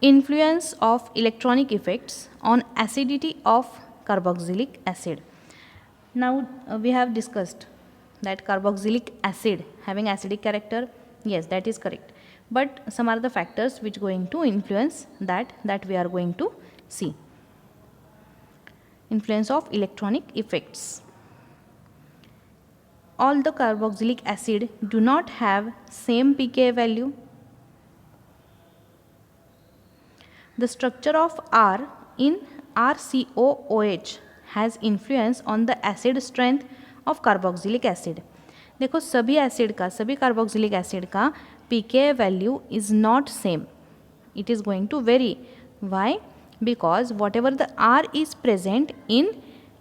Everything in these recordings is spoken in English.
Influence of electronic effects on acidity of carboxylic acid. Now we have discussed that carboxylic acid having acidic character. Yes, that is correct. But some are the factors which going to influence that we are going to see. Influence of electronic effects. All the carboxylic acid do not have same pKa value. The structure of R in RCOOH has influence on the acid strength of carboxylic acid. देखो सभी acid का, सभी carboxylic acid का pKa value is not same. It is going to vary. Why? Because whatever the R is present in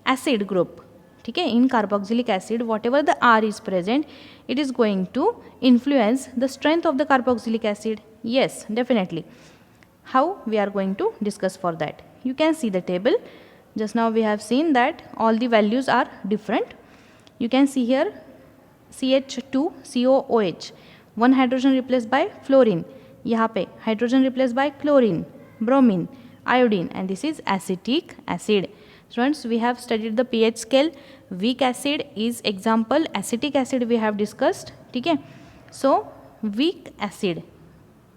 acid group, ठीक है, in carboxylic acid, whatever the R is present, it is going to influence the strength of the carboxylic acid. Yes, definitely. How? We are going to discuss for that. You can see the table. Just now we have seen that all the values are different. You can see here CH2COOH, one hydrogen replaced by fluorine. यहाँ पे hydrogen replaced by chlorine, bromine, iodine, and this is acetic acid. Students, we have studied the pH scale. Weak acid is example, acetic acid we have discussed. ठीक है. So weak acid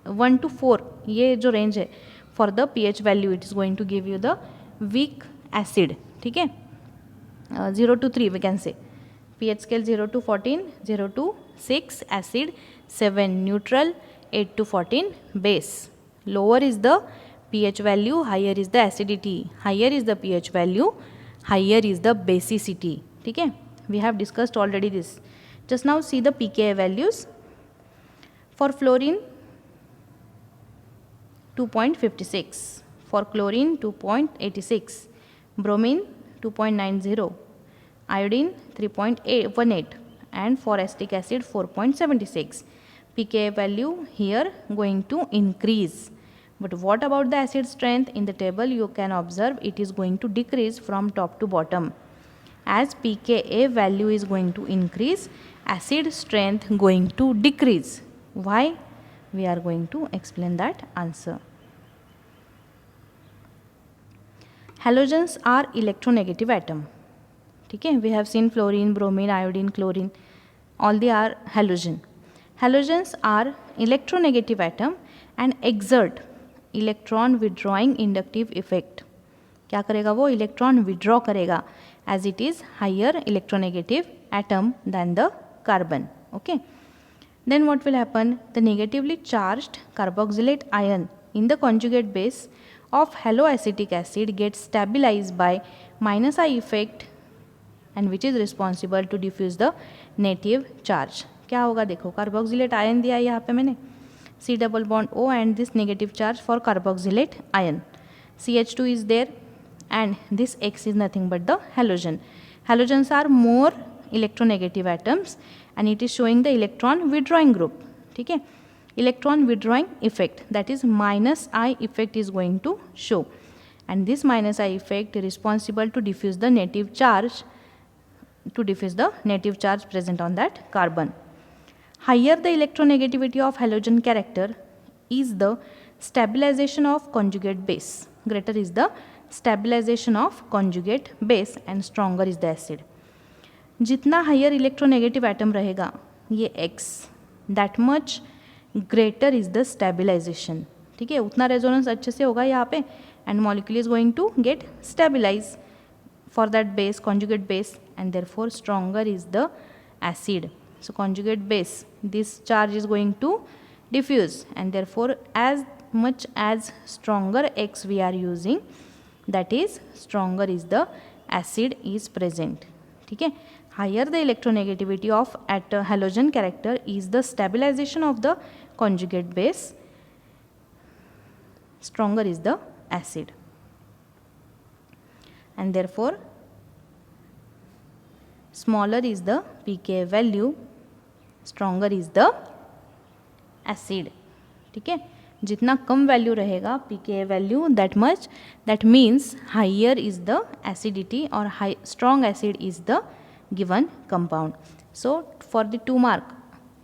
1 to 4 ये जो range है for the pH value it is going to give you the weak acid. ठीक है. 0 to 3 we can say pH scale 0 to 14, 0 to 6 acid, 7 neutral, 8 to 14 base. Lower is the pH value, higher is the acidity. Higher is the pH value, higher is the basicity. ठीक है. We have discussed already this. Just now see the pKa values. For fluorine 2.56, for chlorine 2.86, bromine 2.90, iodine 3.18, and for acetic acid 4.76. pKa value here going to increase. But what about the acid strength? In the table you can observe it is going to decrease from top to bottom. As pKa value is going to increase, acid strength going to decrease. Why? We are going to explain that answer. Halogens are electronegative atom. ठीक है. We have seen fluorine, bromine, iodine, chlorine. All they are halogen. Halogens are electronegative atom and exert electron withdrawing inductive effect. क्या करेगा वो? Electron withdraw करेगा as it is higher electronegative atom than the carbon. Okay. Then what will happen? The negatively charged carboxylate ion in the conjugate base of haloacetic acid gets stabilized by minus I effect, and which is responsible to diffuse the native charge. क्या होगा? देखो carboxylate ion दिया है यहाँ पे मैंने, C double bond O and this negative charge for carboxylate ion. CH2 is there and this X is nothing but the halogen. Halogens are more electronegative atoms and it is showing the electron withdrawing group. ठीक है. Electron withdrawing effect, that is minus I effect is going to show, and this minus I effect is responsible to diffuse the native charge, present on that carbon. Higher the electronegativity of halogen character is the stabilization of conjugate base. Greater is the stabilization of conjugate base and stronger is the acid. जितना higher electronegative atom रहेगा ये X, that much greater is the stabilization. ठीक है. उतना resonance अच्छे से होगा यहाँ पे and molecule is going to get stabilize for that base, conjugate base, and therefore stronger is the acid. So conjugate base, this charge is going to diffuse and therefore as much as stronger X we are using, that is stronger is the acid is present. ठीक है. Higher the electronegativity of at halogen character is the stabilization of the conjugate base, stronger is the acid, and therefore smaller is the pKa value, stronger is the acid. ठीक है. जितना कम value रहेगा pKa value that means higher is the acidity or strong acid is the given compound. So for the 2 mark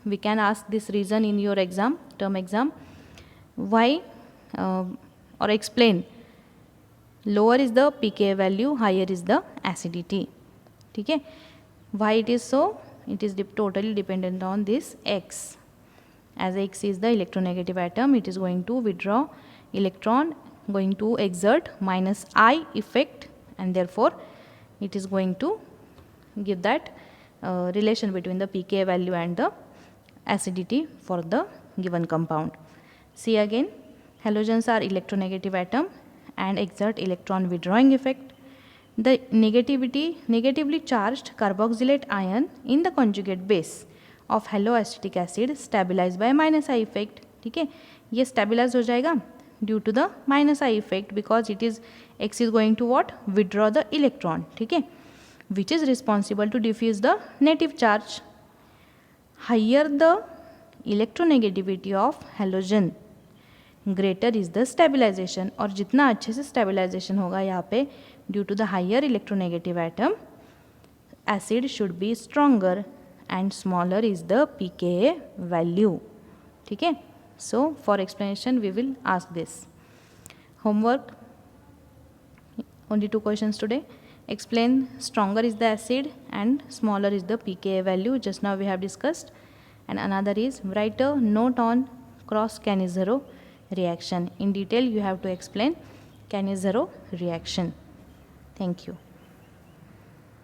we can ask this reason in your exam, term exam. Why or explain. Lower is the pKa value, higher is the acidity. ठीक है. Why it is so? It is totally dependent on this X. As X is the electronegative atom, it is going to withdraw electron, going to exert minus I effect, and therefore it is going to give that relation between the pKa value and the acidity for the given compound. See again, halogens are electronegative atom and exert electron withdrawing effect. The negatively charged carboxylate ion in the conjugate base of haloacetic acid stabilized by minus I effect. ठीक है, ये stabilize हो जाएगा due to the minus I effect because it is X is going to what? Withdraw the electron. ठीक है, which is responsible to diffuse the native charge. Higher the electronegativity of halogen, greater is the stabilization. और जितना अच्छे से stabilization होगा यहाँ पे due to the higher electronegative atom, acid should be stronger and smaller is the pKa value. ठीक है, so for explanation we will ask this. Homework, only 2 questions today. Explain stronger is the acid and smaller is the pKa value. Just now we have discussed. And another is write a note on cross Cannizzaro reaction. In detail you have to explain Cannizzaro reaction. Thank you.